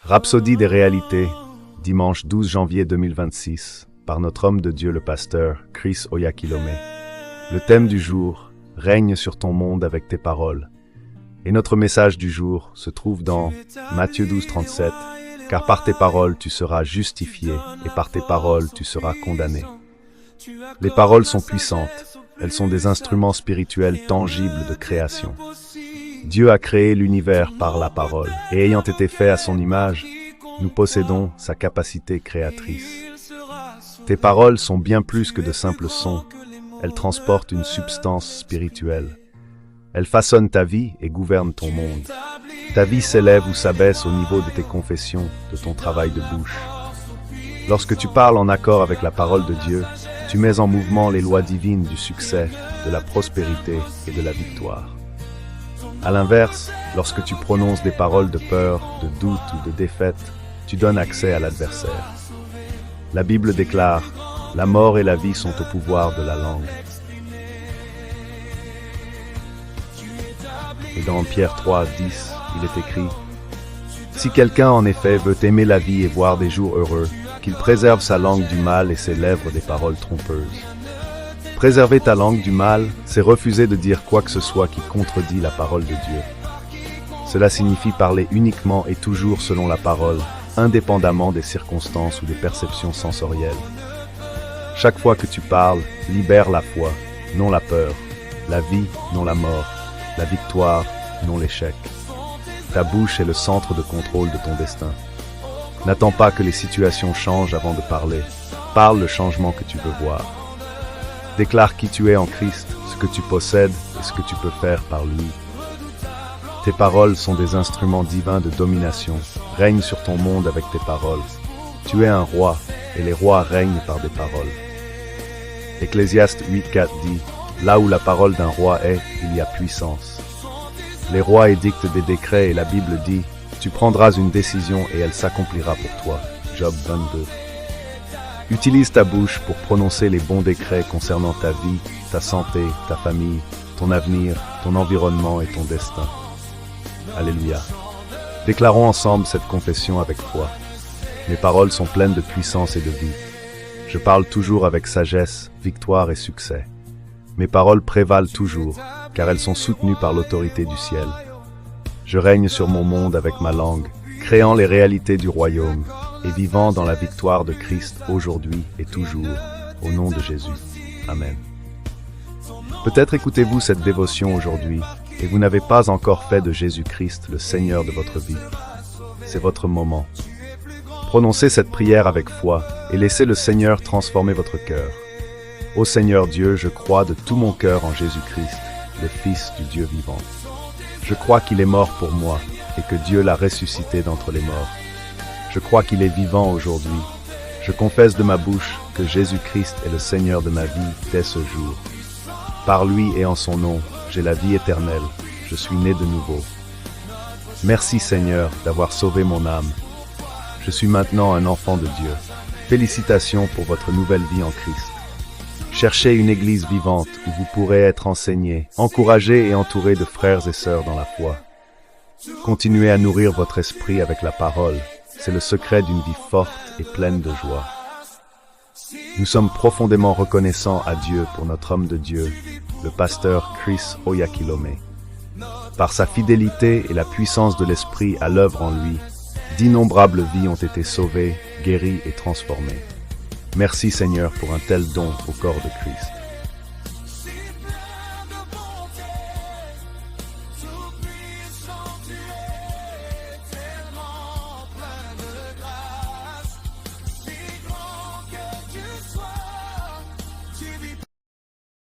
Rhapsodie des réalités, dimanche 12 janvier 2026, par notre homme de Dieu le pasteur, Chris Oyakhilome. Le thème du jour, règne sur ton monde avec tes paroles. Et notre message du jour se trouve dans Matthieu 12, 37, car par tes paroles tu seras justifié, et par tes paroles tu seras condamné. Les paroles sont puissantes, elles sont des instruments spirituels tangibles de création. Dieu a créé l'univers par la parole, et ayant été fait à son image, nous possédons sa capacité créatrice. Tes paroles sont bien plus que de simples sons, elles transportent une substance spirituelle. Elles façonnent ta vie et gouvernent ton monde. Ta vie s'élève ou s'abaisse au niveau de tes confessions, de ton travail de bouche. Lorsque tu parles en accord avec la parole de Dieu, tu mets en mouvement les lois divines du succès, de la prospérité et de la victoire. À l'inverse, lorsque tu prononces des paroles de peur, de doute ou de défaite, tu donnes accès à l'adversaire. La Bible déclare « La mort et la vie sont au pouvoir de la langue ». Et dans Pierre 3, 10, il est écrit « Si quelqu'un en effet veut aimer la vie et voir des jours heureux, qu'il préserve sa langue du mal et ses lèvres des paroles trompeuses. » Préserver ta langue du mal, c'est refuser de dire quoi que ce soit qui contredit la parole de Dieu. Cela signifie parler uniquement et toujours selon la parole, indépendamment des circonstances ou des perceptions sensorielles. Chaque fois que tu parles, libère la foi, non la peur, la vie, non la mort, la victoire, non l'échec. Ta bouche est le centre de contrôle de ton destin. N'attends pas que les situations changent avant de parler. Parle le changement que tu veux voir. Déclare qui tu es en Christ, ce que tu possèdes et ce que tu peux faire par lui. Tes paroles sont des instruments divins de domination. Règne sur ton monde avec tes paroles. Tu es un roi, et les rois règnent par des paroles. Ecclésiaste 8.4 dit « Là où la parole d'un roi est, il y a puissance. » Les rois édictent des décrets et la Bible dit « Tu prendras une décision et elle s'accomplira pour toi. » Job 22. Utilise ta bouche pour prononcer les bons décrets concernant ta vie, ta santé, ta famille, ton avenir, ton environnement et ton destin. Alléluia. Déclarons ensemble cette confession avec foi. Mes paroles sont pleines de puissance et de vie. Je parle toujours avec sagesse, victoire et succès. Mes paroles prévalent toujours, car elles sont soutenues par l'autorité du ciel. Je règne sur mon monde avec ma langue, créant les réalités du royaume, et vivant dans la victoire de Christ aujourd'hui et toujours, au nom de Jésus. Amen. Peut-être écoutez-vous cette dévotion aujourd'hui, et vous n'avez pas encore fait de Jésus-Christ le Seigneur de votre vie. C'est votre moment. Prononcez cette prière avec foi, et laissez le Seigneur transformer votre cœur. Ô Seigneur Dieu, je crois de tout mon cœur en Jésus-Christ, le Fils du Dieu vivant. Je crois qu'il est mort pour moi, et que Dieu l'a ressuscité d'entre les morts. Je crois qu'il est vivant aujourd'hui. Je confesse de ma bouche que Jésus-Christ est le Seigneur de ma vie dès ce jour. Par lui et en son nom, j'ai la vie éternelle. Je suis né de nouveau. Merci Seigneur d'avoir sauvé mon âme. Je suis maintenant un enfant de Dieu. Félicitations pour votre nouvelle vie en Christ. Cherchez une église vivante où vous pourrez être enseigné, encouragé et entouré de frères et sœurs dans la foi. Continuez à nourrir votre esprit avec la parole. C'est le secret d'une vie forte et pleine de joie. Nous sommes profondément reconnaissants à Dieu pour notre homme de Dieu, le pasteur Chris Oyakhilome. Par sa fidélité et la puissance de l'Esprit à l'œuvre en lui, d'innombrables vies ont été sauvées, guéries et transformées. Merci Seigneur pour un tel don au corps de Christ.